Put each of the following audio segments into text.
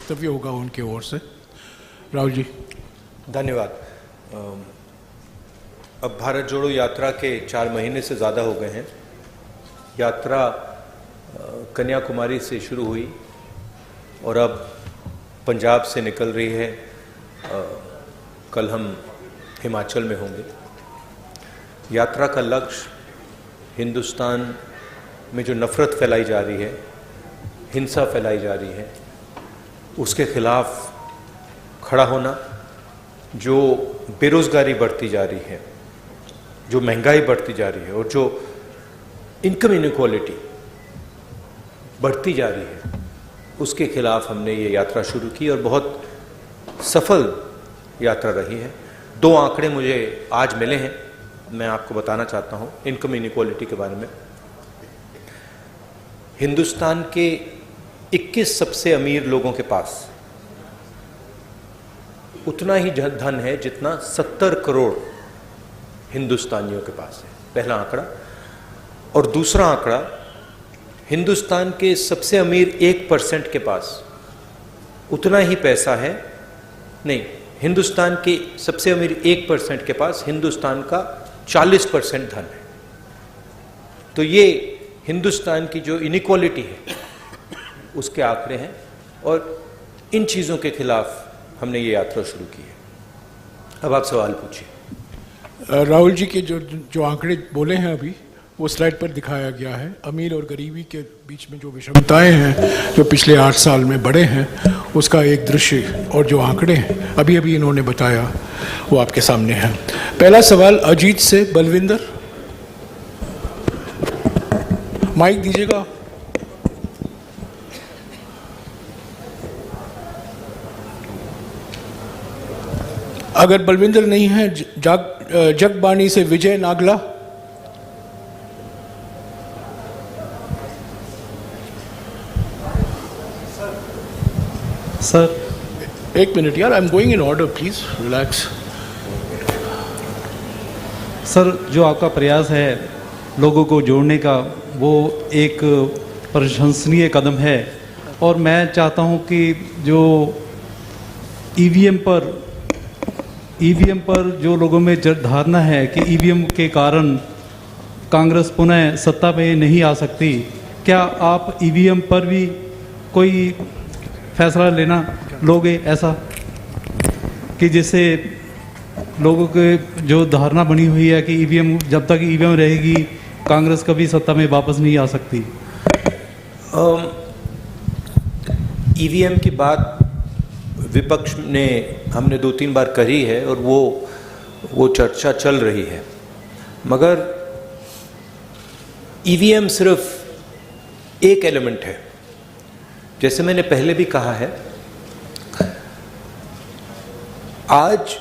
वक्तव्य होगा उनके ओर से। राहुल जी। धन्यवाद। अब भारत जोड़ो यात्रा के 4 महीने से ज़्यादा हो गए हैं। यात्रा कन्याकुमारी से शुरू हुई और अब पंजाब से निकल रही है। कल हम हिमाचल में होंगे। यात्रा का लक्ष्य हिंदुस्तान में जो नफ़रत फैलाई जा रही है, हिंसा फैलाई जा रही है, उसके खिलाफ खड़ा होना, जो बेरोज़गारी बढ़ती जा रही है, जो महंगाई बढ़ती जा रही है और जो इनकम इनइक्वालिटी बढ़ती जा रही है, उसके खिलाफ हमने ये यात्रा शुरू की और बहुत सफल यात्रा रही है। 2 आंकड़े मुझे आज मिले हैं, मैं आपको बताना चाहता हूँ इनकम इनइक्वालिटी के बारे में। हिंदुस्तान के 21 सबसे अमीर लोगों के पास उतना ही धन है जितना 70 करोड़ हिंदुस्तानियों के पास है, पहला आंकड़ा। और दूसरा आंकड़ा, हिंदुस्तान के सबसे अमीर 1% के पास उतना ही पैसा है, नहीं, हिंदुस्तान के सबसे अमीर 1% के पास हिंदुस्तान का 40% धन है। तो ये हिंदुस्तान की जो इनइक्वालिटी है उसके आंकड़े हैं और इन चीज़ों के खिलाफ हमने ये यात्रा शुरू की है। अब आप सवाल पूछिए। राहुल जी के जो आंकड़े बोले हैं अभी, वो स्लाइड पर दिखाया गया है। अमीर और गरीबी के बीच में जो विषमताएं हैं जो पिछले 8 साल में बढ़े हैं, उसका एक दृश्य और जो आंकड़े हैं अभी अभी इन्होंने बताया वो आपके सामने है। पहला सवाल अजीत से बलविंदर, माइक दीजिएगा। अगर बलविंदर नहीं है, जगबानी से विजय नागला। सर 1 मिनट यार, I am going in order, please relax. Sir, जो आपका प्रयास है लोगों को जोड़ने का, वो एक प्रशंसनीय कदम है और मैं चाहता हूं कि जो ईवीएम पर जो लोगों में धारणा है कि ईवीएम के कारण कांग्रेस पुनः सत्ता में नहीं आ सकती, क्या आप ईवीएम पर भी कोई फैसला लेना लोगे, ऐसा कि जिससे लोगों के जो धारणा बनी हुई है कि ईवीएम, जब तक ईवीएम रहेगी कांग्रेस कभी सत्ता में वापस नहीं आ सकती? ईवीएम की बात विपक्ष ने हमने 2-3 बार करी है और वो चर्चा चल रही है, मगर ईवीएम सिर्फ एक एलिमेंट है। जैसे मैंने पहले भी कहा है, आज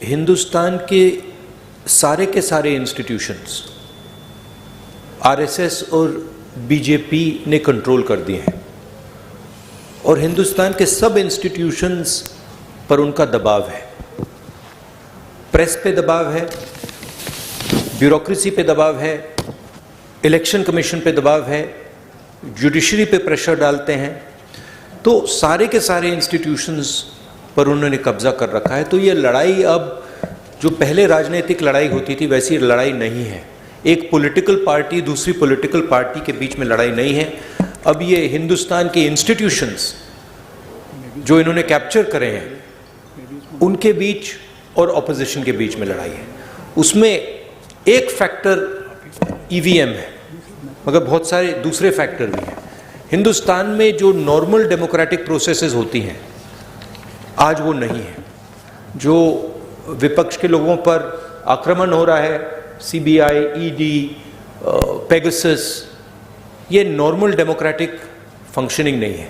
हिंदुस्तान के सारे इंस्टीट्यूशंस आरएसएस और बीजेपी ने कंट्रोल कर दिए हैं और हिंदुस्तान के सब इंस्टीट्यूशंस पर उनका दबाव है। प्रेस पे दबाव है, ब्यूरोक्रेसी पे दबाव है, इलेक्शन कमीशन पे दबाव है, जुडिशरी पे प्रेशर डालते हैं। तो सारे के सारे इंस्टीट्यूशंस पर उन्होंने कब्जा कर रखा है। तो ये लड़ाई अब जो पहले राजनीतिक लड़ाई होती थी वैसी लड़ाई नहीं है। एक पॉलिटिकल पार्टी दूसरी पॉलिटिकल पार्टी के बीच में लड़ाई नहीं है। अब ये हिंदुस्तान के इंस्टीट्यूशंस जो इन्होंने कैप्चर करे हैं उनके बीच और ऑपोजिशन के बीच में लड़ाई है। उसमें एक फैक्टर ईवीएम है, मगर बहुत सारे दूसरे फैक्टर भी हैं। हिंदुस्तान में जो नॉर्मल डेमोक्रेटिक प्रोसेसेस होती हैं आज वो नहीं है। जो विपक्ष के लोगों पर आक्रमण हो रहा है, सीबीआई, ईडी, पेगासस, ये नॉर्मल डेमोक्रेटिक फंक्शनिंग नहीं है।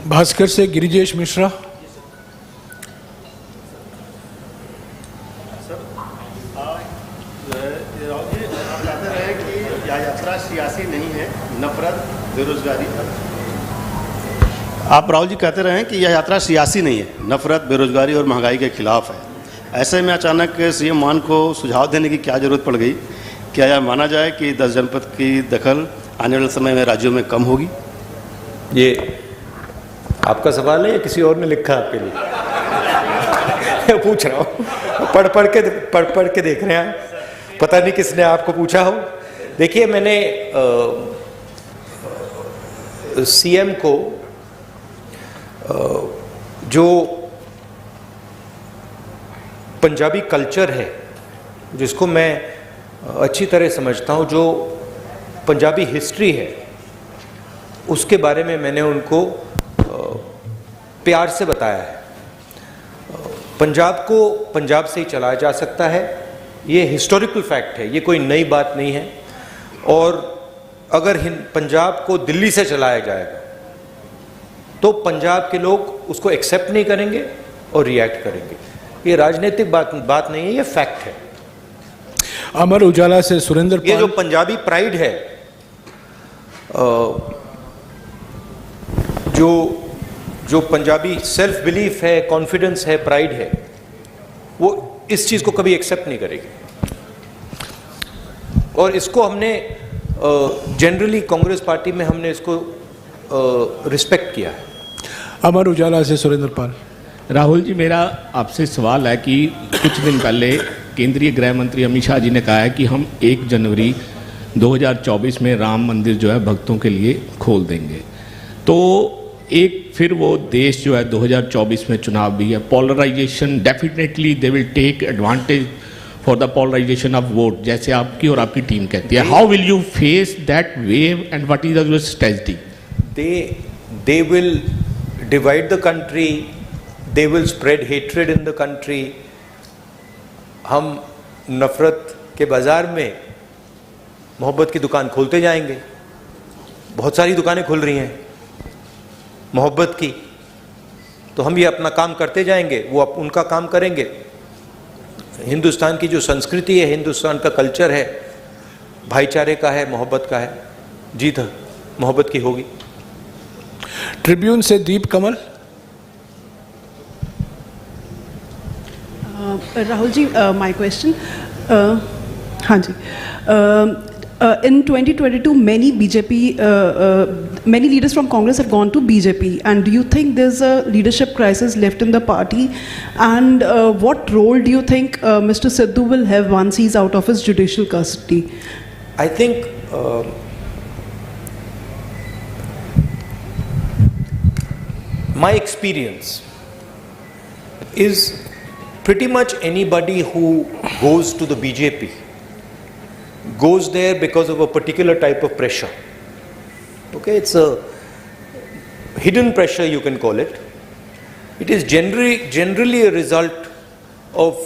भास्कर से गिरिजेश मिश्रा। सियासी नहीं है, नफरत, बेरोजगारी। आप राहुल जी कहते रहे हैं कि यह यात्रा सियासी नहीं है, नफरत, बेरोजगारी और महंगाई के खिलाफ है। ऐसे में अचानक सीएम मान को सुझाव देने की क्या जरूरत पड़ गई? क्या यह माना जाए कि 10 जनपद की दखल आने वाले समय में राज्यों में कम होगी? ये आपका सवाल है या किसी और ने लिखा आपके लिए? पूछ रहा हूँ, पढ़ के देख रहे हैं, पता नहीं किसने आपको पूछा हो। देखिए, मैंने सीएम को जो पंजाबी कल्चर है, जिसको मैं अच्छी तरह समझता हूँ, जो पंजाबी हिस्ट्री है, उसके बारे में मैंने उनको प्यार से बताया है। पंजाब को पंजाब से ही चलाया जा सकता है, ये हिस्टोरिकल फैक्ट है, ये कोई नई बात नहीं है। और अगर पंजाब को दिल्ली से चलाया जाएगा तो पंजाब के लोग उसको एक्सेप्ट नहीं करेंगे और रिएक्ट करेंगे। ये राजनीतिक बात नहीं है, ये फैक्ट है। अमर उजाला से सुरेंद्र ये जो पाल। पंजाबी प्राइड है, जो पंजाबी सेल्फ बिलीफ है, कॉन्फिडेंस है, प्राइड है, वो इस चीज को कभी एक्सेप्ट नहीं करेगी। और इसको हमने जनरली कांग्रेस पार्टी में हमने इसको रिस्पेक्ट किया है। अमर उजाला से सुरेंद्र पाल। राहुल जी, मेरा आपसे सवाल है कि कुछ दिन पहले केंद्रीय गृह मंत्री अमित शाह जी ने कहा है कि हम 1 जनवरी 2024 में राम मंदिर जो है भक्तों के लिए खोल देंगे। तो एक फिर वो देश जो है 2024 में चुनाव भी है, polarisation, definitely they will take advantage for the polarisation of vote, जैसे आपकी और आपकी टीम कहती है। How will you face that wave and what is your strategy? They will divide the country, they will spread hatred in the country. हम नफरत के बाजार में मोहब्बत की दुकान खोलते जाएंगे। बहुत सारी दुकानें खुल रही हैं मोहब्बत की, तो हम ये अपना काम करते जाएंगे, वो उनका काम करेंगे। हिंदुस्तान की जो संस्कृति है, हिंदुस्तान का कल्चर है, भाईचारे का है, मोहब्बत का है, जीत मोहब्बत की होगी। ट्रिब्यून से दीप कमल। राहुल जी, माय क्वेश्चन, हाँ जी, in 2022 many BJP many leaders from Congress have gone to BJP, and do you think there's a leadership crisis left in the party, and what role do you think Mr. Sidhu will have once he's out of his judicial custody? I think my experience is pretty much anybody who goes to the BJP goes there because of a particular type of pressure. Okay, it's a hidden pressure, you can call it. It is generally a result of,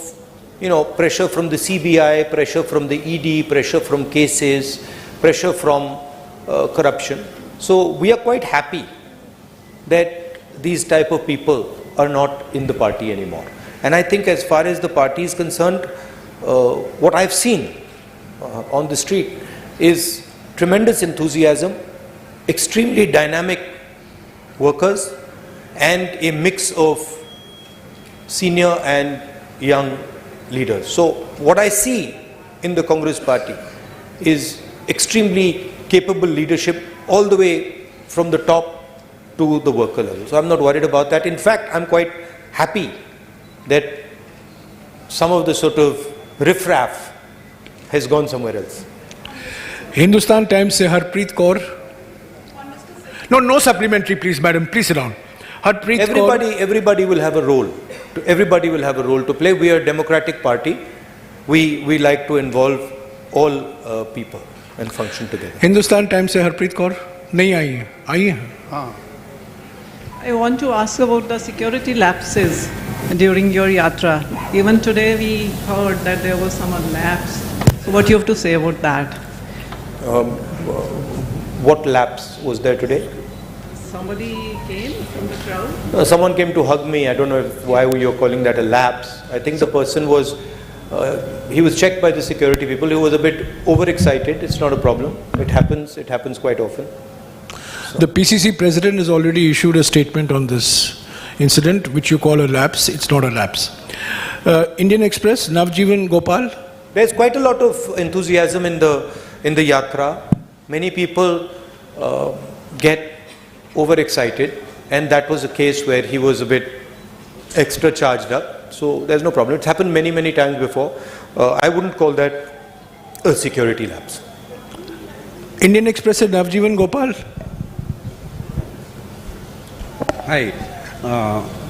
pressure from the CBI, pressure from the ED, pressure from cases, pressure from corruption. So we are quite happy that these type of people are not in the party anymore. And I think as far as the party is concerned, what I've seen on the street is tremendous enthusiasm, extremely dynamic workers, and a mix of senior and young leaders. So what I see in the Congress party is extremely capable leadership all the way from the top to the worker level. So I'm not worried about that. In fact, I'm quite happy that some of the sort of riffraff has gone somewhere else. Hindustan Times से Harpreet Kaur. No supplementary, please, madam. Please sit down. Harpreet Kaur. Everybody will have a role. Everybody will have a role to play. We are a democratic party. We like to involve all people and function together. Hindustan Times से हरप्रीत कौर नहीं आई है, आई है। हाँ, I want to ask about the security lapses during your yatra. Even today we heard that there was some lapse. So what do you have to say about that? What lapse was there today? Somebody came from the crowd? Someone came to hug me. I don't know why you're calling that a lapse. I think the person was, he was checked by the security people. He was a bit overexcited. It's not a problem. It happens quite often. The PCC president has already issued a statement on this incident, which you call a lapse. It's not a lapse. Indian Express, Navjeevan Gopal. There's quite a lot of enthusiasm in the yatra. Many people get overexcited. and that was a case where he was a bit extra charged up. So there's no problem. It's happened many, many times before. I wouldn't call that a security lapse. Indian express से नवजीवन Gopal. Hi.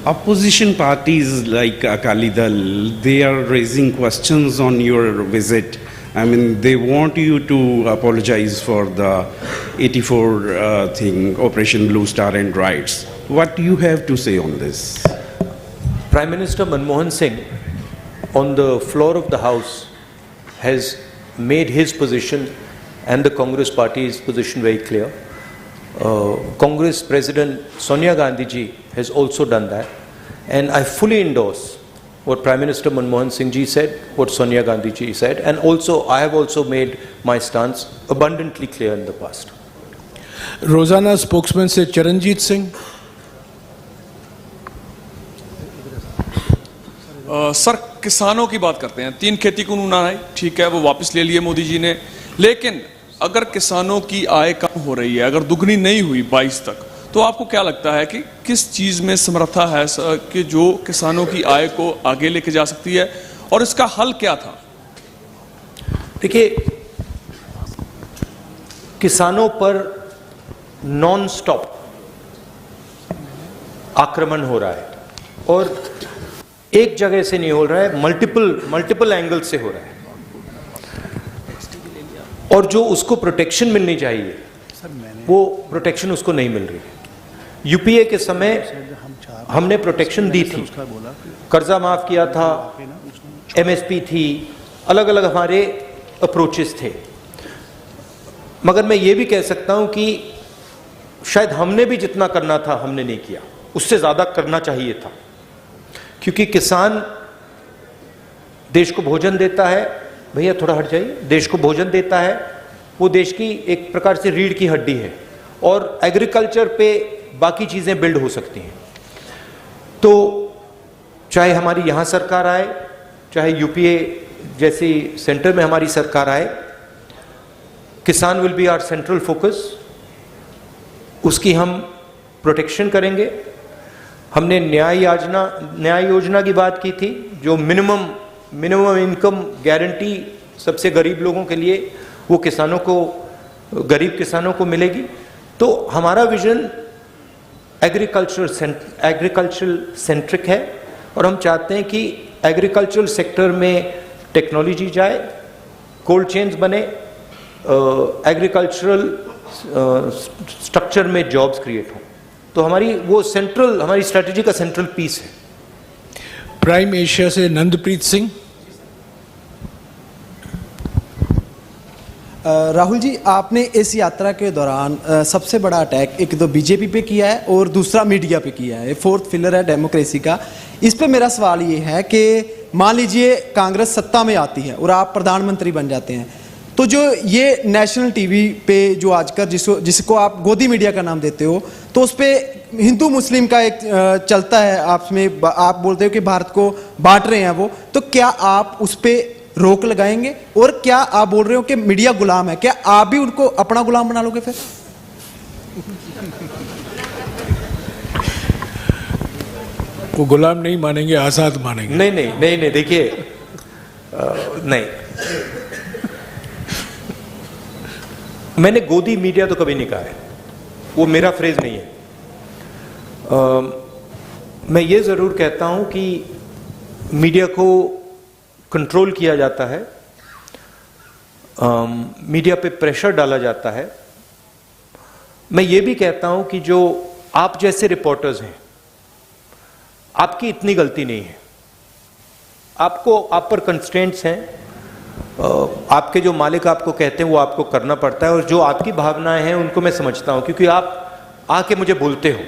Opposition parties like Akali Dal, they are raising questions on your visit. I mean, they want you to apologize for the 84 thing, Operation Blue Star and riots. What do you have to say on this? Prime Minister Manmohan Singh, on the floor of the House, has made his position and the Congress Party's position very clear. Congress President Sonia Gandhi ji has also done that, and I fully endorse what Prime Minister Manmohan Singh ji said, what Sonia Gandhi ji said, and also I have also made my stance abundantly clear in the past. रोजाना spokesman से Charanjit Singh. Sir, किसानों की बात करते हैं. 3 खेती कानून आए, ठीक है, वो वापस ले लिए मोदी जी ने, लेकिन अगर किसानों की आय कम हो रही है, अगर दुगनी नहीं हुई 22 तक, तो आपको क्या लगता है कि किस चीज़ में समर्था है कि जो किसानों की आय को आगे लेके जा सकती है, और इसका हल क्या था? देखिए, किसानों पर नॉन स्टॉप आक्रमण हो रहा है, और एक जगह से नहीं हो रहा है, मल्टीपल एंगल से हो रहा है, और जो उसको प्रोटेक्शन मिलनी चाहिए वो प्रोटेक्शन उसको नहीं मिल रही है. यूपीए के समय हमने प्रोटेक्शन दी थी, कर्जा माफ किया था, एमएसपी थी, अलग अलग हमारे अप्रोचेस थे, मगर मैं ये भी कह सकता हूं कि शायद हमने भी जितना करना था हमने नहीं किया, उससे ज्यादा करना चाहिए था, क्योंकि किसान देश को भोजन देता है. भैया थोड़ा हट जाइए. देश को भोजन देता है, वो देश की एक प्रकार से रीढ़ की हड्डी है, और एग्रीकल्चर पे बाकी चीजें बिल्ड हो सकती हैं. तो चाहे हमारी यहाँ सरकार आए, चाहे यूपीए जैसी सेंटर में हमारी सरकार आए, किसान will be our central focus. उसकी हम प्रोटेक्शन करेंगे. हमने न्याय योजना की बात की थी, जो मिनिमम इनकम गारंटी सबसे गरीब लोगों के लिए, वो किसानों को, गरीब किसानों को मिलेगी. तो हमारा विजन एग्रीकल्चरल सेंट्रिक है, और हम चाहते हैं कि एग्रीकल्चरल सेक्टर में टेक्नोलॉजी जाए, कोल्ड चेन्स बने, एग्रीकल्चरल स्ट्रक्चर में जॉब्स क्रिएट हों. तो हमारी स्ट्रेटजी का सेंट्रल पीस है. प्राइम एशिया से नंदप्रीत सिंह. राहुल जी, आपने इस यात्रा के दौरान सबसे बड़ा अटैक एक तो बीजेपी पे किया है और दूसरा मीडिया पे किया है. फोर्थ पिलर है डेमोक्रेसी का. इस पे मेरा सवाल ये है कि मान लीजिए कांग्रेस सत्ता में आती है और आप प्रधानमंत्री बन जाते हैं, तो जो ये नेशनल टीवी पे जो आजकल जिसको आप गोदी मीडिया का नाम देते हो, तो उस पर हिंदू मुस्लिम का एक चलता है, आप बोलते हो कि भारत को बांट रहे हैं वो, तो क्या आप उस पर रोक लगाएंगे? और क्या आप बोल रहे हो कि मीडिया गुलाम है, क्या आप भी उनको अपना गुलाम बना लोगे फिर? वो गुलाम नहीं मानेंगे, आजाद मानेंगे. नहीं, देखिए, नहीं, मैंने गोदी मीडिया तो कभी नहीं कहा है, वो मेरा फ्रेज नहीं है. मैं ये जरूर कहता हूं कि मीडिया को कंट्रोल किया जाता है, मीडिया पे प्रेशर डाला जाता है. मैं ये भी कहता हूं कि जो आप जैसे रिपोर्टर्स हैं, आपकी इतनी गलती नहीं है. आप पर कंस्ट्रेंट्स हैं, आपके जो मालिक आपको कहते हैं वो आपको करना पड़ता है, और जो आपकी भावनाएं हैं उनको मैं समझता हूं, क्योंकि आप आके मुझे बोलते हो,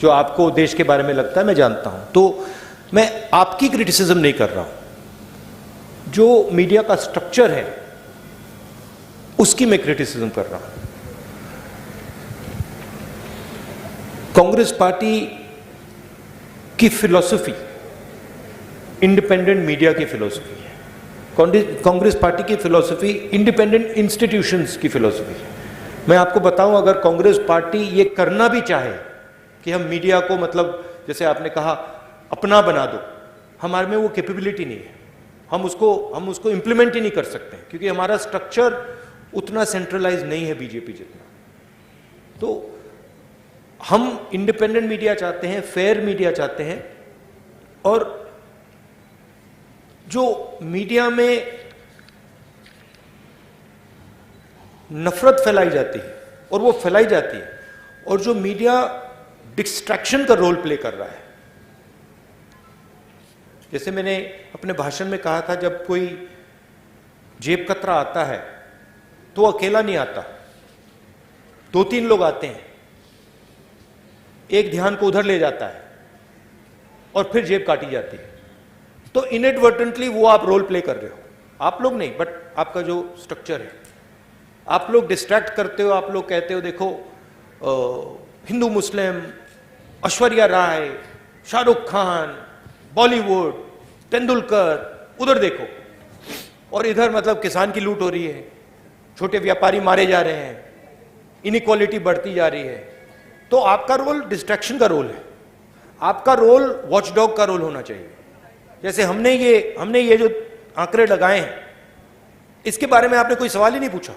जो आपको देश के बारे में लगता है मैं जानता हूं. तो मैं आपकी क्रिटिसिज्म नहीं कर रहा हूं, जो मीडिया का स्ट्रक्चर है उसकी मैं क्रिटिसिज्म कर रहा हूं. कांग्रेस पार्टी की फिलॉसफी इंडिपेंडेंट मीडिया की फिलॉसफी है. कांग्रेस पार्टी की फिलॉसफी इंडिपेंडेंट इंस्टीट्यूशंस की फिलॉसफी है. मैं आपको बताऊं, अगर कांग्रेस पार्टी ये करना भी चाहे कि हम मीडिया को मतलब जैसे आपने कहा अपना बना दो, हमारे में वो कैपेबिलिटी नहीं है। हम उसको इम्प्लीमेंट ही नहीं कर सकते क्योंकि हमारा स्ट्रक्चर उतना सेंट्रलाइज नहीं है बीजेपी जितना। तो हम इंडिपेंडेंट मीडिया चाहते हैं, फेयर मीडिया चाहते हैं, और जो मीडिया में नफरत फैलाई जाती है और वो फैलाई जाती है, और जो मीडिया डिस्ट्रैक्शन का रोल प्ले कर रहा है, जैसे मैंने अपने भाषण में कहा था, जब कोई जेब कतरा आता है तो वो अकेला नहीं आता, 2-3 लोग आते हैं, एक ध्यान को उधर ले जाता है और फिर जेब काटी जाती है। तो इनएडवर्टेंटली वो आप रोल प्ले कर रहे हो, आप लोग नहीं बट आपका जो स्ट्रक्चर है, आप लोग डिस्ट्रैक्ट करते हो। आप लोग कहते हो देखो हिंदू मुस्लिम, ऐश्वर्या राय, शाहरुख खान, बॉलीवुड, तेंदुलकर, उधर देखो, और इधर मतलब किसान की लूट हो रही है, छोटे व्यापारी मारे जा रहे हैं, इनइक्वालिटी बढ़ती जा रही है। तो आपका रोल डिस्ट्रैक्शन का रोल है, आपका रोल वॉचडॉग का रोल होना चाहिए। जैसे हमने ये जो आंकड़े लगाए हैं, इसके बारे में आपने कोई सवाल ही नहीं पूछा।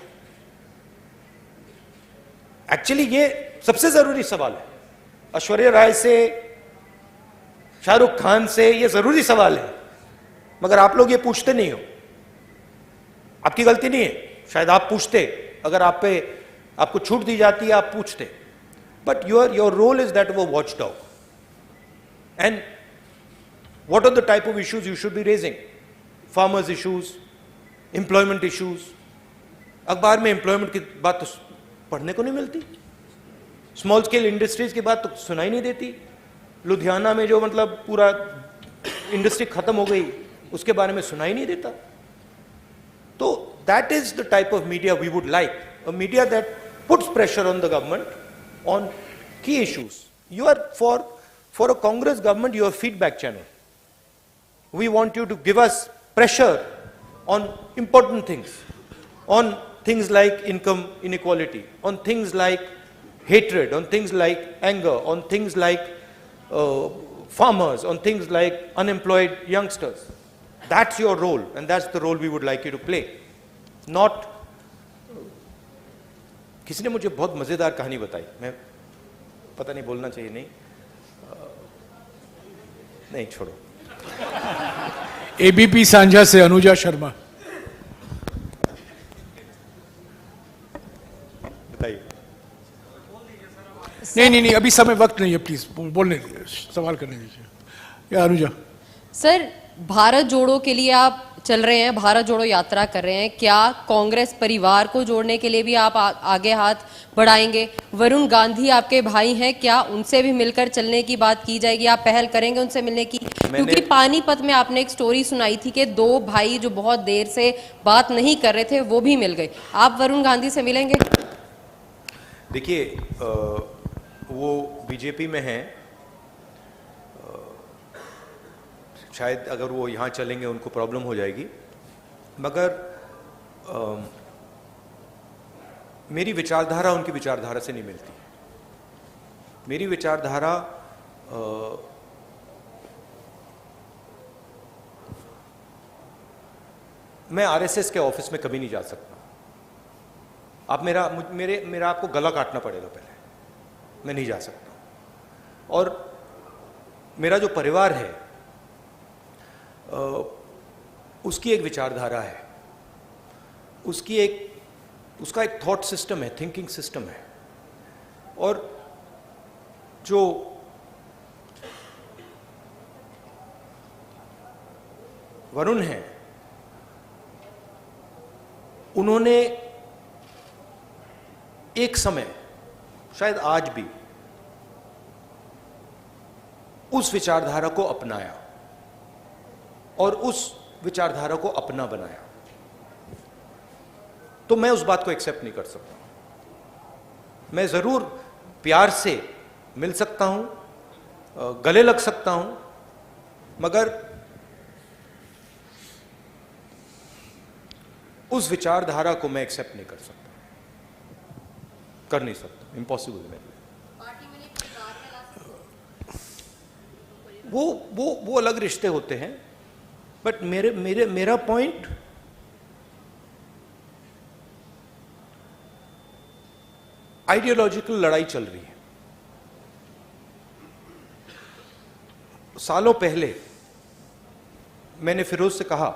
एक्चुअली ये सबसे जरूरी सवाल है, ऐश्वर्या राय से, शाहरुख खान से, ये जरूरी सवाल है, मगर आप लोग ये पूछते नहीं हो। आपकी गलती नहीं है, शायद आप पूछते, अगर आपको छूट दी जाती है आप पूछते, but your role is that वो watch dog. And what are the type of issues you should be raising? Farmers issues, employment issues. अखबार में employment की बात तो पढ़ने को नहीं मिलती, स्मॉल स्केल इंडस्ट्रीज की बात तो सुनाई नहीं देती। लुधियाना में जो मतलब पूरा इंडस्ट्री खत्म हो गई, उसके बारे में सुनाई नहीं देता। तो that is the type of media we would like, a media that puts pressure on the government on key issues. You are for a Congress government, you are a feedback channel. We want you to give us pressure on important things, on things like income inequality, on things like hatred, on things like anger, on things like farmers, on things like unemployed youngsters. That's your role, and that's the role we would like you to play. Not किसी ने मुझे बहुत मजेदार कहानी बताई, मैं पता नहीं बोलना चाहिए, नहीं छोड़ो। एबीपी सांझा से अनुजा शर्मा। बताइए। नहीं, अभी समय वक्त नहीं है, प्लीज बोलने दीजिए, सवाल करने दीजिए। या अनुजा। सर, भारत जोड़ो के लिए आप चल रहे हैं, भारत जोड़ो यात्रा कर रहे हैं, क्या कांग्रेस परिवार को जोड़ने के लिए भी आप आगे हाथ बढ़ाएंगे? वरुण गांधी आपके भाई हैं, क्या उनसे भी मिलकर चलने की बात की जाएगी? आप पहल करेंगे उनसे मिलने की? क्योंकि पानीपत में आपने एक स्टोरी सुनाई थी कि 2 भाई जो बहुत देर से बात नहीं कर रहे थे वो भी मिल गए। आप वरुण गांधी से मिलेंगे? देखिए, वो बीजेपी में हैं, शायद अगर वो यहाँ चलेंगे उनको प्रॉब्लम हो जाएगी, मगर मेरी विचारधारा उनकी विचारधारा से नहीं मिलती। मेरी विचारधारा मैं आरएसएस के ऑफिस में कभी नहीं जा सकता। आप मेरा आपको गला काटना पड़ेगा पहले, मैं नहीं जा सकता। और मेरा जो परिवार है उसकी एक विचारधारा है, उसका एक थॉट सिस्टम है, थिंकिंग सिस्टम है, और जो वरुण हैं उन्होंने एक समय, शायद आज भी, उस विचारधारा को अपनाया और उस विचारधारा को अपना बनाया। तो मैं उस बात को एक्सेप्ट नहीं कर सकता। मैं जरूर प्यार से मिल सकता हूं, गले लग सकता हूं, मगर उस विचारधारा को मैं एक्सेप्ट नहीं कर सकता, कर नहीं सकता, इम्पॉसिबल है। वो अलग रिश्ते होते हैं। बट मेरा पॉइंट आइडियोलॉजिकल लड़ाई चल रही है। सालों पहले मैंने फिरोज से कहा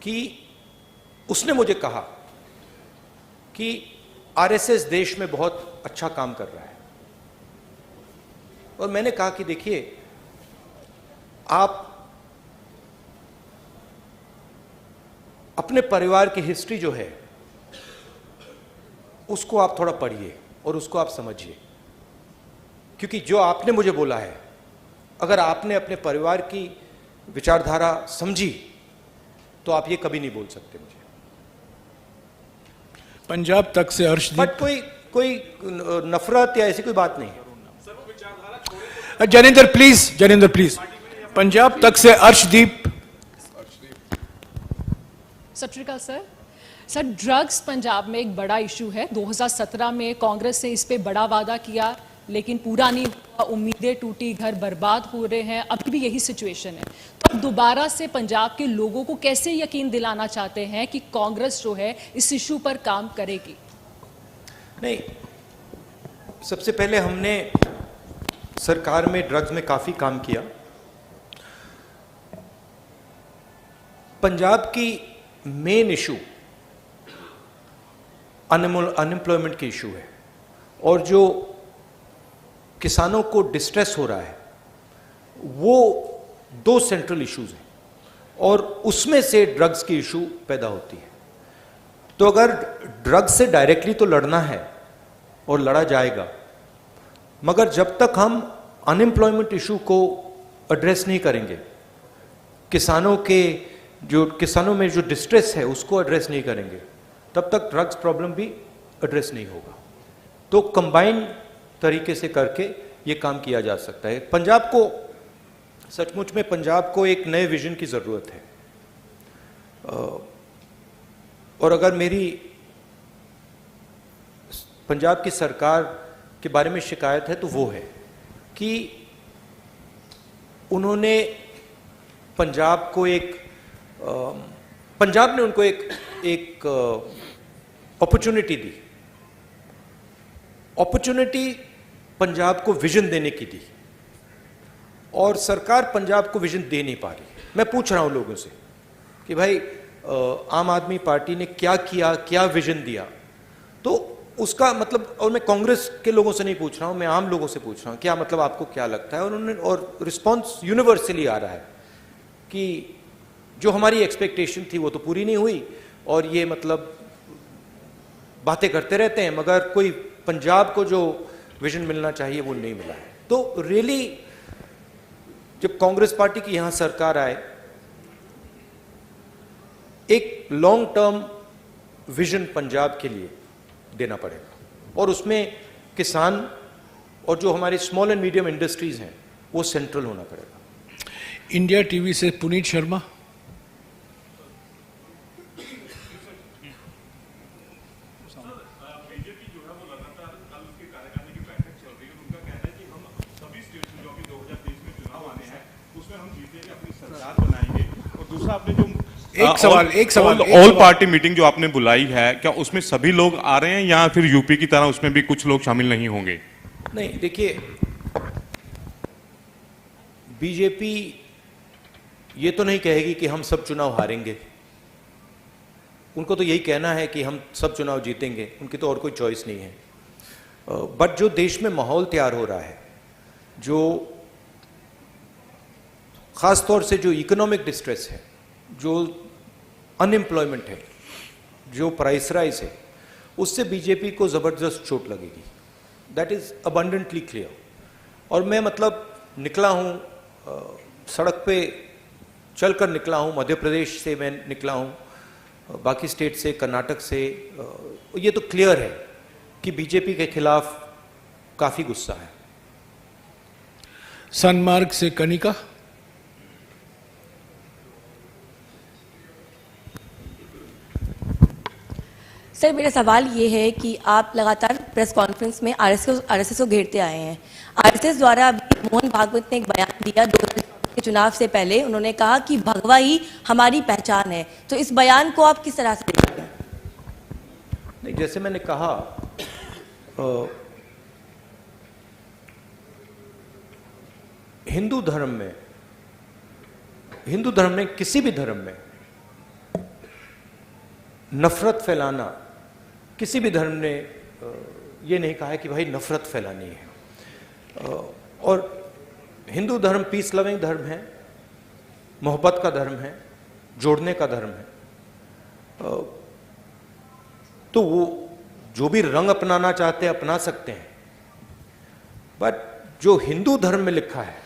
कि उसने मुझे कहा कि आरएसएस देश में बहुत अच्छा काम कर रहा है, और मैंने कहा कि देखिए, आप अपने परिवार की हिस्ट्री जो है उसको आप थोड़ा पढ़िए और उसको आप समझिए, क्योंकि जो आपने मुझे बोला है, अगर आपने अपने परिवार की विचारधारा समझी तो आप ये कभी नहीं बोल सकते मुझे। पंजाब तक से अर्शदीप, बट कोई नफरत या ऐसी कोई बात नहीं है। जनेंद्र प्लीज, पंजाब तक से अर्शदीप। सत श्री अकाल सर, ड्रग्स पंजाब में एक बड़ा इशू है। 2017 में कांग्रेस ने इस पे बड़ा वादा किया लेकिन पूरा नहीं हुआ, उम्मीदें टूटी, घर बर्बाद हो रहे हैं, अभी भी यही सिचुएशन है। तो अब दोबारा से पंजाब के लोगों को कैसे यकीन दिलाना चाहते हैं कि कांग्रेस जो है इस इशू पर काम करेगी? नहीं, सबसे पहले हमने सरकार में ड्रग्स में काफी काम किया। पंजाब की मेन इशू अनएम्प्लॉयमेंट की इशू है, और जो किसानों को डिस्ट्रेस हो रहा है वो 2 सेंट्रल इश्यूज हैं, और उसमें से ड्रग्स की इशू पैदा होती है। तो अगर ड्रग्स से डायरेक्टली तो लड़ना है और लड़ा जाएगा, मगर जब तक हम अनएम्प्लॉयमेंट इशू को एड्रेस नहीं करेंगे, किसानों में जो डिस्ट्रेस है उसको एड्रेस नहीं करेंगे, तब तक ड्रग्स प्रॉब्लम भी एड्रेस नहीं होगा। तो कंबाइन तरीके से करके ये काम किया जा सकता है। पंजाब को, सचमुच में पंजाब को एक नए विजन की जरूरत है, और अगर मेरी पंजाब की सरकार के बारे में शिकायत है तो वो है कि उन्होंने पंजाब ने उनको एक अपॉर्चुनिटी दी। अपॉर्चुनिटी पंजाब को विजन देने की दी, और सरकार पंजाब को विजन दे नहीं पा रही। मैं पूछ रहा हूं लोगों से कि भाई आम आदमी पार्टी ने क्या किया, क्या विजन दिया? तो उसका मतलब, और मैं कांग्रेस के लोगों से नहीं पूछ रहा हूं, मैं आम लोगों से पूछ रहा हूं, क्या मतलब आपको क्या लगता है? और रिस्पॉन्स यूनिवर्सली आ रहा है कि जो हमारी एक्सपेक्टेशन थी वो तो पूरी नहीं हुई, और ये मतलब बातें करते रहते हैं, मगर कोई पंजाब को जो विजन मिलना चाहिए वो नहीं मिला है। तो रियली जब कांग्रेस पार्टी की यहां सरकार आए, एक लॉन्ग टर्म विजन पंजाब के लिए देना पड़ेगा, और उसमें किसान और जो हमारे स्मॉल एंड मीडियम इंडस्ट्रीज हैं वो सेंट्रल होना पड़ेगा। इंडिया टीवी से पुनीत शर्मा। एक सवाल ऑल पार्टी मीटिंग जो आपने बुलाई है, क्या उसमें सभी लोग आ रहे हैं या फिर यूपी की तरह उसमें भी कुछ लोग शामिल नहीं होंगे? नहीं, देखिए, बीजेपी ये तो नहीं कहेगी कि हम सब चुनाव हारेंगे। उनको तो यही कहना है कि हम सब चुनाव जीतेंगे, उनकी तो और कोई चॉइस नहीं है। बट जो देश में माहौल तैयार हो रहा है, जो खास तौर से जो इकोनॉमिक डिस्ट्रेस है, जो अनएम्प्लॉयमेंट है, जो प्राइस राइज है, उससे बीजेपी को जबरदस्त चोट लगेगी। That is abundantly clear. और मैं मतलब निकला हूं, सड़क पे चलकर निकला हूं, मध्य प्रदेश से मैं निकला हूं, बाकी स्टेट से, कर्नाटक से, ये तो क्लियर है कि बीजेपी के खिलाफ काफी गुस्सा है। सनमार्ग से कनिका। सर, मेरा सवाल ये है कि आप लगातार प्रेस कॉन्फ्रेंस में आरएसएस को घेरते आए हैं। आरएसएस द्वारा अभी मोहन भागवत ने एक बयान दिया 2024 के चुनाव से पहले, उन्होंने कहा कि भगवा ही हमारी पहचान है। तो इस बयान को आप किस तरह से देखते हैं? नहीं, जैसे मैंने कहा, हिंदू धर्म में किसी भी धर्म में नफरत फैलाना, किसी भी धर्म ने ये नहीं कहा है कि भाई नफरत फैलानी है। और हिंदू धर्म पीस लविंग धर्म है, मोहब्बत का धर्म है, जोड़ने का धर्म है। तो वो जो भी रंग अपनाना चाहते हैं अपना सकते हैं, बट जो हिंदू धर्म में लिखा है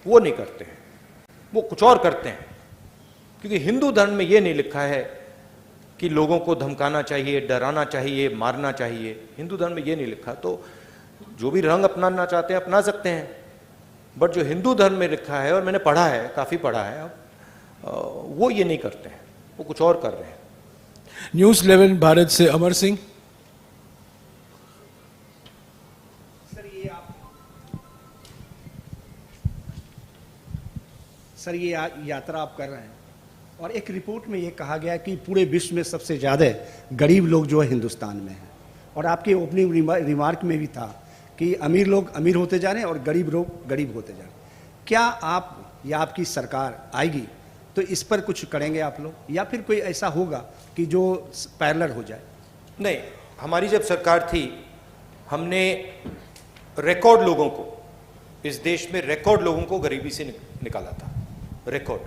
वो नहीं करते हैं, वो कुछ और करते हैं। क्योंकि हिंदू धर्म में ये नहीं लिखा है कि लोगों को धमकाना चाहिए, डराना चाहिए, मारना चाहिए। हिंदू धर्म में ये नहीं लिखा। तो जो भी रंग अपनाना चाहते हैं अपना सकते हैं, बट जो हिंदू धर्म में लिखा है, और मैंने पढ़ा है, काफी पढ़ा है, अब वो ये नहीं करते हैं, वो कुछ और कर रहे हैं। न्यूज़ 11 भारत से अमर सिंह। सर, ये यात्रा आप कर रहे हैं और एक रिपोर्ट में ये कहा गया कि पूरे विश्व में सबसे ज़्यादा गरीब लोग जो है हिंदुस्तान में हैं, और आपके ओपनिंग रिमार्क में भी था कि अमीर लोग अमीर होते जा रहे हैं और गरीब लोग गरीब होते जा रहे हैं। क्या आप या आपकी सरकार आएगी तो इस पर कुछ करेंगे आप लोग, या फिर कोई ऐसा होगा कि जो पैरेलल हो जाए? नहीं, हमारी जब सरकार थी हमने रिकॉर्ड लोगों को, इस देश में रिकॉर्ड लोगों को गरीबी से निकाला था। Record,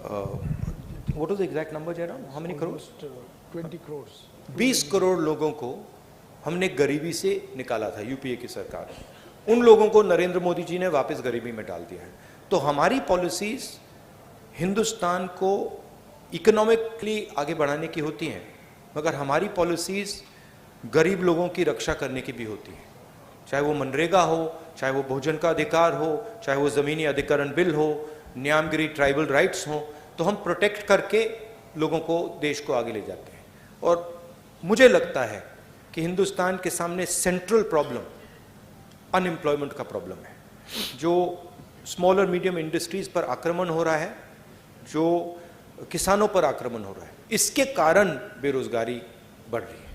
what was the exact number Jairam? How many crore? 20 crore. 20 crore लोगों को हमने गरीबी से निकाला था, यूपीए की सरकार। उन लोगों को नरेंद्र मोदी जी ने वापस गरीबी में डाल दिया है। तो हमारी पॉलिसीज हिंदुस्तान को इकोनॉमिकली आगे बढ़ाने की होती हैं, मगर हमारी पॉलिसीज गरीब लोगों की रक्षा करने की भी होती हैं। चाहे वो मनरेगा हो, चाहे वो भोजन का अधिकार हो, चाहे वो ज़मीनी अधिकरण बिल हो, न्यामगिरी ट्राइबल राइट्स हो, तो हम प्रोटेक्ट करके लोगों को, देश को आगे ले जाते हैं। और मुझे लगता है कि हिंदुस्तान के सामने सेंट्रल प्रॉब्लम अनएम्प्लॉयमेंट का प्रॉब्लम है, जो स्मॉल और मीडियम इंडस्ट्रीज पर आक्रमण हो रहा है, जो किसानों पर आक्रमण हो रहा है, इसके कारण बेरोजगारी बढ़ रही है।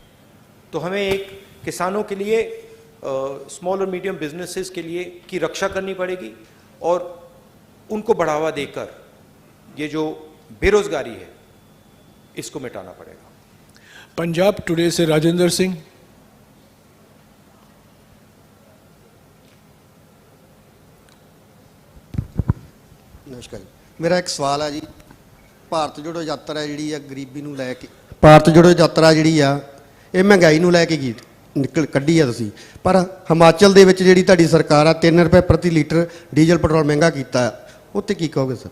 तो हमें एक किसानों के लिए, स्मॉल और मीडियम बिजनेसेस के लिए की रक्षा करनी पड़ेगी और उनको बढ़ावा देकर ये जो बेरोजगारी है इसको मिटाना पड़ेगा। पंजाब टुडे से राजेंद्र सिंह। नमस्कार जी, मेरा एक सवाल है जी। भारत जोड़ो यात्रा जी गरीबी नूं लै के, भारत जोड़ो यात्रा जी ये महंगाई नूं लै के निकल कड्ढी है तुसीं, पर हिमाचल दे विच जिहड़ी तुहाडी सरकार आ 3 रुपए प्रति लीटर डीजल पेट्रोल महंगा कीता, उत्ते की कहोगे सर?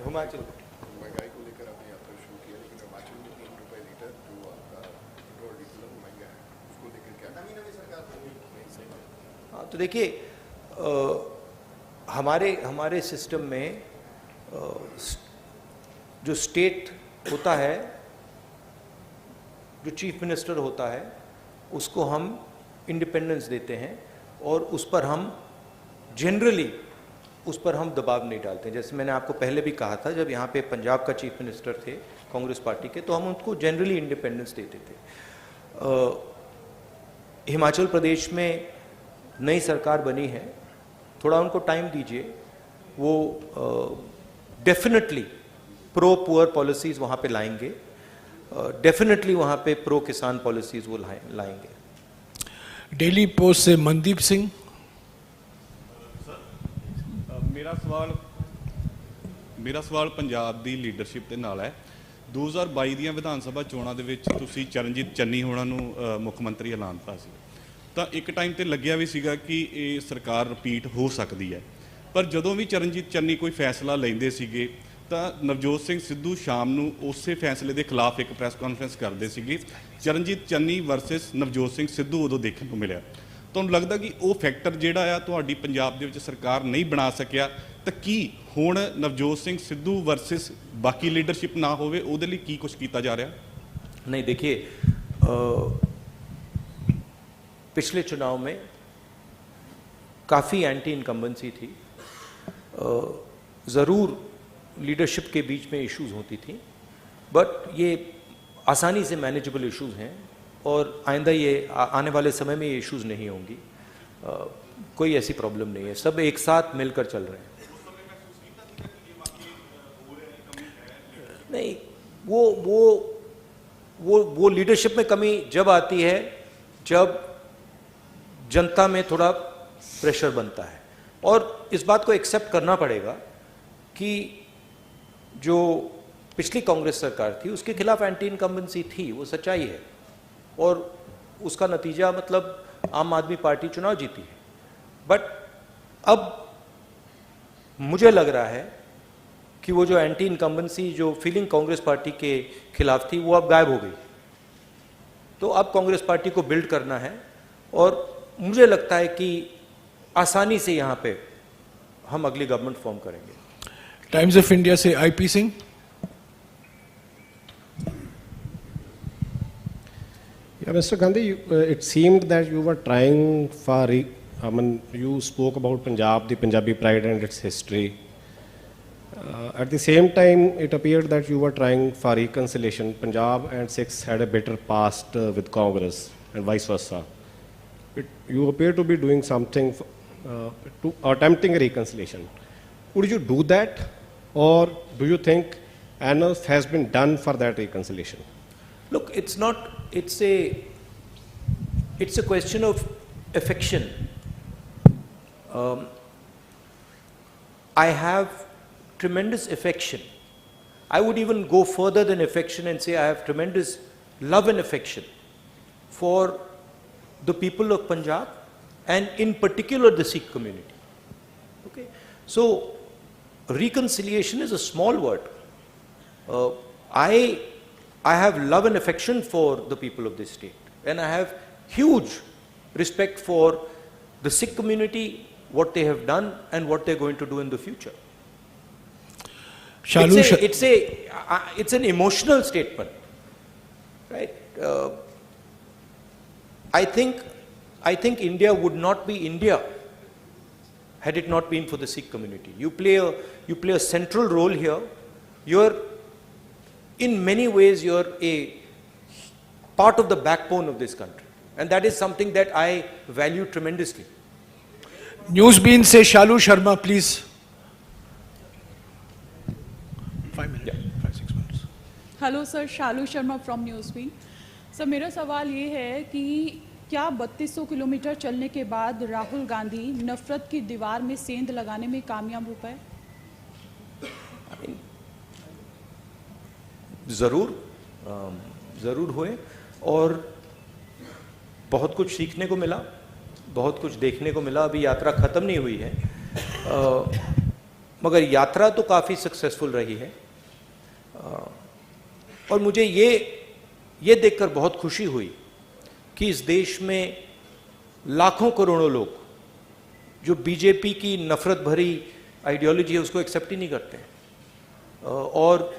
हिमाचल महंगाई को लेकर आपने यात्रा शुरू किया, लेकिन हिमाचल में 3 रुपए लीटर जो आपका पेट्रोल डीजल महंगा है, उसको लेकर क्या नई सरकार? हाँ, तो देखिए, हमारे सिस्टम में जो स्टेट होता है, जो चीफ मिनिस्टर होता है, उसको हम इंडिपेंडेंस देते हैं और उस पर हम जनरली दबाव नहीं डालते हैं। जैसे मैंने आपको पहले भी कहा था, जब यहाँ पे पंजाब का चीफ मिनिस्टर थे कांग्रेस पार्टी के, तो हम उनको जनरली इंडिपेंडेंस देते थे। हिमाचल प्रदेश में नई सरकार बनी है, थोड़ा उनको टाइम दीजिए, वो डेफिनेटली प्रो पुअर पॉलिसीज वहाँ पे लाएंगे, डेफिनेटली वहाँ पे प्रो किसान पॉलिसीज वो लाएंगे। डेली पोस्ट से मनदीप सिंह। ਮੇਰਾ ਸਵਾਲ ਪੰਜਾਬ ਦੀ ਲੀਡਰਸ਼ਿਪ ਦੇ ਨਾਲ ਹੈ। 2022 ਦੀਆਂ ਵਿਧਾਨ ਸਭਾ ਚੋਣਾਂ ਦੇ ਵਿੱਚ ਤੁਸੀਂ ਚਰਨਜੀਤ ਚੰਨੀ ਹੋਣਾ ਨੂੰ ਮੁੱਖ ਮੰਤਰੀ ਐਲਾਨਤਾ ਸੀ, ਤਾਂ ਇੱਕ ਟਾਈਮ ਤੇ ਲੱਗਿਆ ਵੀ ਸੀਗਾ ਕਿ ਇਹ ਸਰਕਾਰ ਰਿਪੀਟ ਹੋ ਸਕਦੀ ਹੈ, ਪਰ ਜਦੋਂ ਵੀ ਚਰਨਜੀਤ ਚੰਨੀ ਕੋਈ ਫੈਸਲਾ ਲੈਂਦੇ ਸੀਗੇ ਤਾਂ ਨਵਜੋਤ ਸਿੰਘ ਸਿੱਧੂ ਸ਼ਾਮ ਨੂੰ ਉਸੇ ਫੈਸਲੇ ਦੇ ਖਿਲਾਫ ਇੱਕ ਪ੍ਰੈਸ ਕਾਨਫਰੰਸ ਕਰਦੇ ਸੀਗੇ। ਚਰਨਜੀਤ ਚੰਨੀ ਵਰਸਸ ਨਵਜੋਤ ਸਿੰਘ ਸਿੱਧੂ ਉਦੋਂ ਦੇਖਣ ਨੂੰ ਮਿਲਿਆ। ਤੁਹਾਨੂੰ ਲੱਗਦਾ ਕਿ ਉਹ ਫੈਕਟਰ ਜਿਹੜਾ ਆ ਤੁਹਾਡੀ ਪੰਜਾਬ ਦੇ ਵਿੱਚ ਸਰਕਾਰ ਨਹੀਂ ਬਣਾ ਸਕਿਆ, ਤਾਂ ਕੀ ਹੁਣ ਨਵਜੋਤ ਸਿੰਘ ਸਿੱਧੂ ਵਰਸਸ ਬਾਕੀ ਲੀਡਰਸ਼ਿਪ ਨਾ ਹੋਵੇ, ਉਹਦੇ ਲਈ ਕੀ ਕੁਝ ਕੀਤਾ ਜਾ ਰਿਹਾ? नहीं, देखिए, पिछले चुनाव में काफ़ी एंटी इनकम्बेंसी थी, ज़रूर लीडरशिप के बीच में इश्यूज होती थी, बट ये आसानी से मैनेजेबल इश्यूज हैं और आइंदा ये आने वाले समय में ये इश्यूज नहीं होंगी। कोई ऐसी प्रॉब्लम नहीं है, सब एक साथ मिलकर चल रहे हैं। नहीं, वो लीडरशिप में कमी जब आती है जब जनता में थोड़ा प्रेशर बनता है, और इस बात को एक्सेप्ट करना पड़ेगा कि जो पिछली कांग्रेस सरकार थी उसके खिलाफ एंटी इनकम्बेंसी थी, वो सच्चाई है, और उसका नतीजा मतलब आम आदमी पार्टी चुनाव जीती है। बट अब मुझे लग रहा है कि वो जो एंटी इनकम्बेंसी जो फीलिंग कांग्रेस पार्टी के खिलाफ थी वो अब गायब हो गई। तो अब कांग्रेस पार्टी को बिल्ड करना है, और मुझे लगता है कि आसानी से यहाँ पे हम अगली गवर्नमेंट फॉर्म करेंगे। टाइम्स ऑफ इंडिया से IP Singh. Yeah, Mr. Gandhi, it seemed that you were trying you spoke about Punjab, the Punjabi pride and its history. At the same time, it appeared that you were trying for reconciliation. Punjab and Sikhs had a bitter past with Congress and vice versa. You appear to be doing something to attempting a reconciliation. Would you do that, or do you think enough has been done for that reconciliation? Look, it's not. It's a question of affection. I have tremendous affection. I would even go further than affection and say I have tremendous love and affection for the people of Punjab, and in particular the Sikh community. Okay, so reconciliation is a small word. I have love and affection for the people of this state, and I have huge respect for the Sikh community, what they have done and what they're going to do in the future. It's an emotional statement, right? I think India would not be India had it not been for the Sikh community. You play a central role here. In many ways, you're a part of the backbone of this country, and that is something that I value tremendously. Newsbeam से Shalu Sharma, please. 5 minutes. Yeah. 5-6 minutes. Hello sir, Shalu Sharma from Newsbeam. Sir, मेरा सवाल ये है कि क्या 3200 kilometre चलने के बाद राहुल गांधी नफरत की दीवार में सेंध लगाने में कामयाब हो पाए? ज़रूर हुए, और बहुत कुछ सीखने को मिला, बहुत कुछ देखने को मिला। अभी यात्रा ख़त्म नहीं हुई है, मगर यात्रा तो काफ़ी सक्सेसफुल रही है, और मुझे ये देखकर बहुत खुशी हुई कि इस देश में लाखों करोड़ों लोग जो बीजेपी की नफरत भरी आइडियोलॉजी है उसको एक्सेप्ट ही नहीं करते हैं, और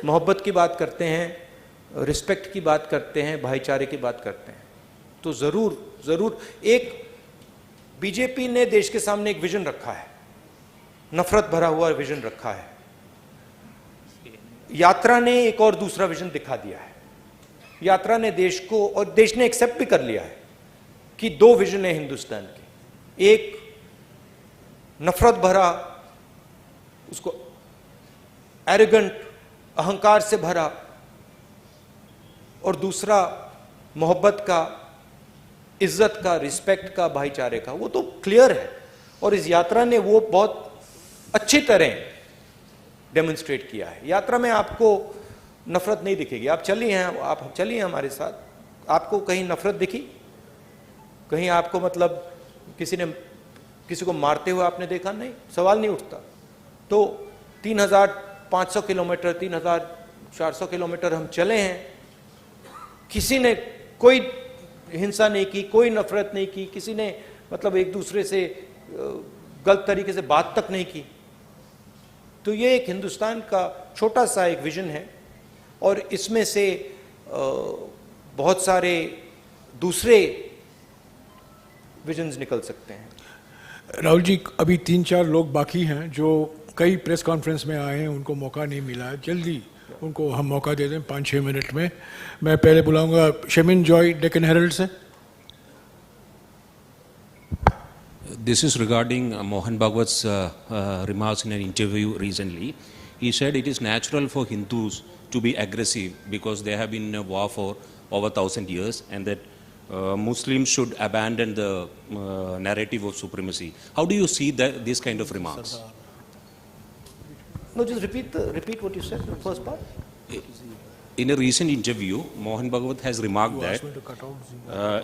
मोहब्बत की बात करते हैं, रिस्पेक्ट की बात करते हैं, भाईचारे की बात करते हैं। तो ज़रूर एक बीजेपी ने देश के सामने एक विजन रखा है, नफरत भरा हुआ विजन रखा है। यात्रा ने एक और दूसरा विजन दिखा दिया है। यात्रा ने देश को, और देश ने एक्सेप्ट भी कर लिया है कि 2 विजन है हिंदुस्तान के, एक नफरत भरा, उसको एरोगेंट, अहंकार से भरा, और दूसरा मोहब्बत का, इज्जत का, रिस्पेक्ट का, भाईचारे का। वो तो क्लियर है, और इस यात्रा ने वो बहुत अच्छी तरह डेमोन्स्ट्रेट किया है। यात्रा में आपको नफरत नहीं दिखेगी। आप चलिए हमारे साथ, आपको कहीं नफरत दिखी? कहीं आपको मतलब किसी को मारते हुए आपने देखा? नहीं, सवाल नहीं उठता। तो 3500 किलोमीटर, 3400 किलोमीटर हम चले हैं, किसी ने कोई हिंसा नहीं की, कोई नफरत नहीं की, किसी ने मतलब एक दूसरे से गलत तरीके से बात तक नहीं की। तो ये एक हिंदुस्तान का छोटा सा एक विजन है, और इसमें से बहुत सारे दूसरे विजन्स निकल सकते हैं। राहुल जी, अभी 3-4 लोग बाकी हैं जो कई प्रेस कॉन्फ्रेंस में आए हैं, उनको मौका नहीं मिला है। जल्दी उनको हम मौका दे दें 5-6 मिनट में। मैं पहले बुलाऊंगा शमिन जॉय, डेक्कन हेरल्ड से। This is regarding Mohan Bhagavat's remarks in an interview recently. He said it is natural for Hindus to be aggressive because they have been in a war for over 1,000 years, and that Muslims should abandon the narrative of supremacy. How do you see these kind of remarks? No, just repeat what you said, the first part. In a recent interview, Mohan Bhagavat has remarked that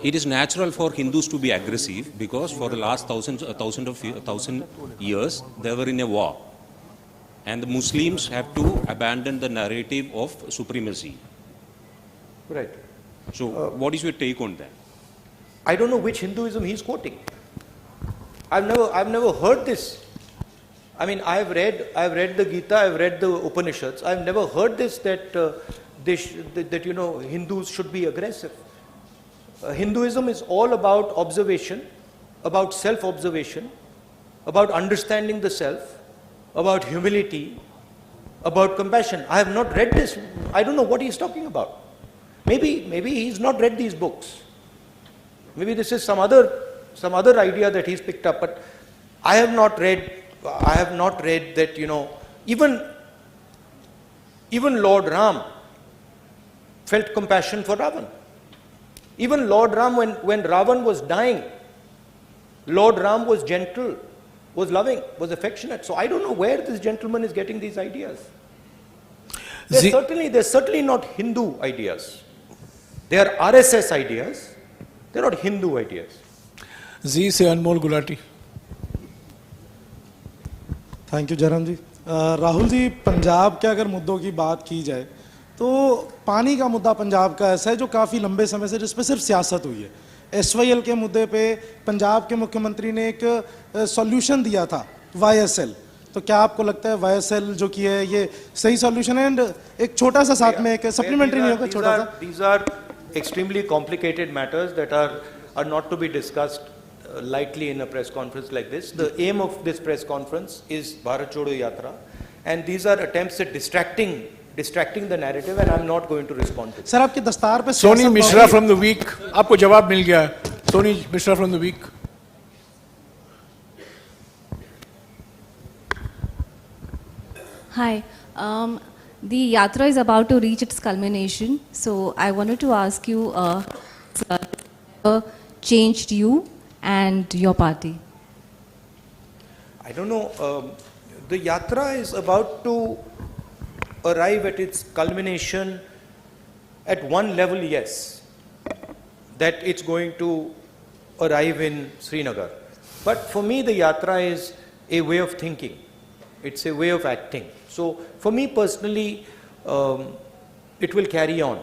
it is natural for Hindus to be aggressive because for the last thousand years they were in a war, and the Muslims have to abandon the narrative of supremacy. Right. So, what is your take on that? I don't know which Hinduism he's quoting. I've never heard this. I mean, I've read the Gita, I've read the Upanishads. I've never heard this that Hindus should be aggressive. Hinduism is all about observation, about self-observation, about understanding the self, about humility, about compassion. I have not read this. I don't know what he's talking about. Maybe he's not read these books. Maybe this is some other idea that he's picked up. But I have not read that, even Lord Ram felt compassion for Ravan. Even Lord Ram, when Ravan was dying, Lord Ram was gentle, was loving, was affectionate. So I don't know where this gentleman is getting these ideas. They're certainly not Hindu ideas. They are RSS ideas. They're not Hindu ideas. जी से अनमोल Gulati. Thank you Jairam जी। राहुल जी, पंजाब के अगर मुद्दों की बात की जाए तो पानी का मुद्दा पंजाब का ऐसा है जो काफ़ी लंबे समय से जिस पर सिर्फ सियासत हुई है। SYL के मुद्दे पे पंजाब के मुख्यमंत्री ने एक सॉल्यूशन दिया था, YSL। तो क्या आपको लगता है YSL जो की है ये सही सॉल्यूशन है? एंड एक छोटा सा साथ में एक सप्लीमेंट्री नहीं होगा छोटा सा? These are extremely complicated matters that are not to be discussed lightly in a press conference like this. The aim of this press conference is Bharat Jodo Yatra, and these are attempts at distracting the narrative, and I'm not going to respond to it. Sir, आपके दस्तार पे Soni Mishra from the Week, आपको जवाब मिल गया। Soni Mishra from the Week. Hi. The yatra is about to reach its culmination, so I wanted to ask you, changed you and your party? I don't know. The yatra is about to arrive at its culmination at one level, yes, that it's going to arrive in Srinagar. But for me, the yatra is a way of thinking. It's a way of acting. So for me personally, it will carry on.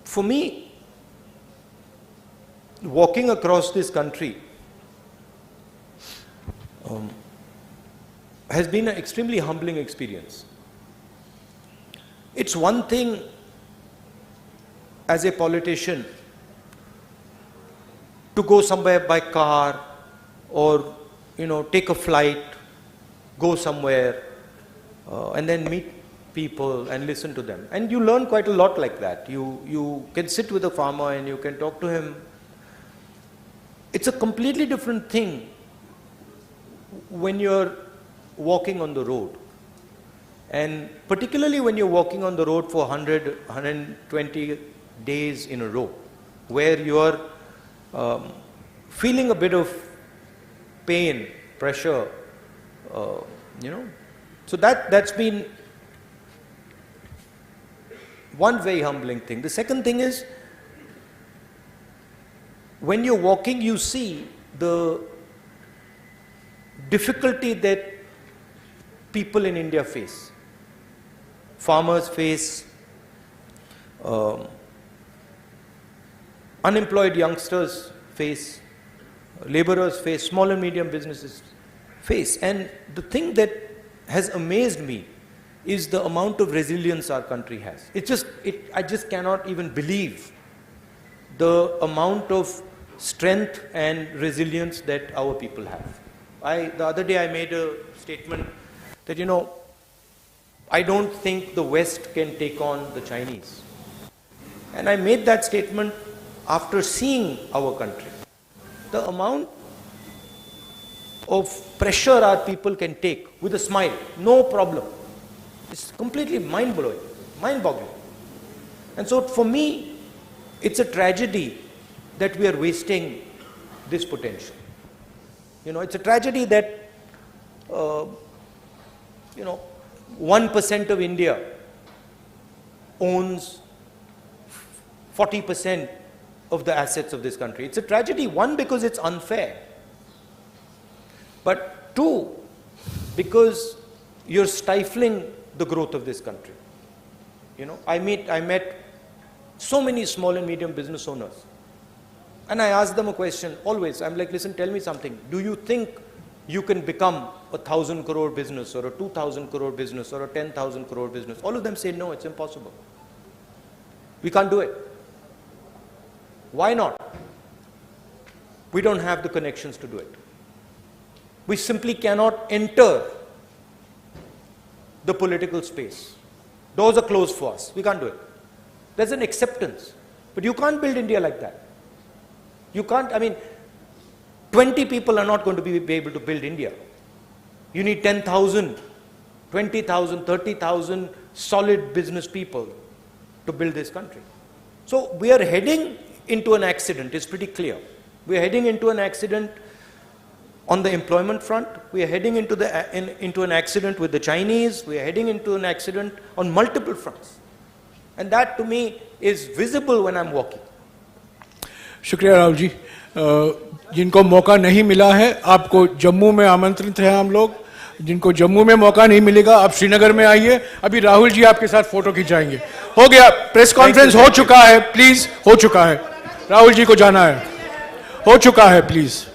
For me, walking across this country has been an extremely humbling experience. It's one thing as a politician to go somewhere by car or take a flight, go somewhere and then meet people and listen to them, and you learn quite a lot like that. You can sit with a farmer and you can talk to him. It's a completely different thing when you're walking on the road, and particularly when you're walking on the road for 120 days in a row, where you're feeling a bit of pain, pressure, so that's been one very humbling thing. The second thing is, when you're walking, you see the difficulty that people in India face. Farmers face, unemployed youngsters face, laborers face, small and medium businesses face. And the thing that has amazed me is the amount of resilience our country has. I just cannot even believe the amount of strength and resilience that our people have. The other day I made a statement that, you know, I don't think the West can take on the Chinese. And I made that statement after seeing our country. The amount of pressure our people can take with a smile, no problem. It's completely mind-blowing, mind-boggling. And so for me, it's a tragedy that we are wasting this potential. You know, it's a tragedy that, 1% of India owns 40% of the assets of this country. It's a tragedy, one, because it's unfair. But two, because you're stifling the growth of this country. You know, I met so many small and medium business owners. And I ask them a question always. I'm like, listen, tell me something. Do you think you can become a 1,000 crore business or a 2,000 crore business or a 10,000 crore business? All of them say, no, it's impossible. We can't do it. Why not? We don't have the connections to do it. We simply cannot enter the political space. Doors are closed for us. We can't do it. There's an acceptance. But you can't build India like that. You can't, 20 people are not going to be able to build India. You need 10,000, 20,000, 30,000 solid business people to build this country. So we are heading into an accident, it's pretty clear. We are heading into an accident on the employment front. We are heading into an accident with the Chinese. We are heading into an accident on multiple fronts. And that to me is visible when I'm walking. शुक्रिया राहुल जी। जिनको मौका नहीं मिला है, आपको जम्मू में आमंत्रित हैं हम लोग। जिनको जम्मू में मौका नहीं मिलेगा, आप श्रीनगर में आइए। अभी राहुल जी आपके साथ फोटो खिंचाएंगे। हो गया, प्रेस कॉन्फ्रेंस हो चुका है, प्लीज, हो चुका है। राहुल जी को जाना है, हो चुका है, प्लीज।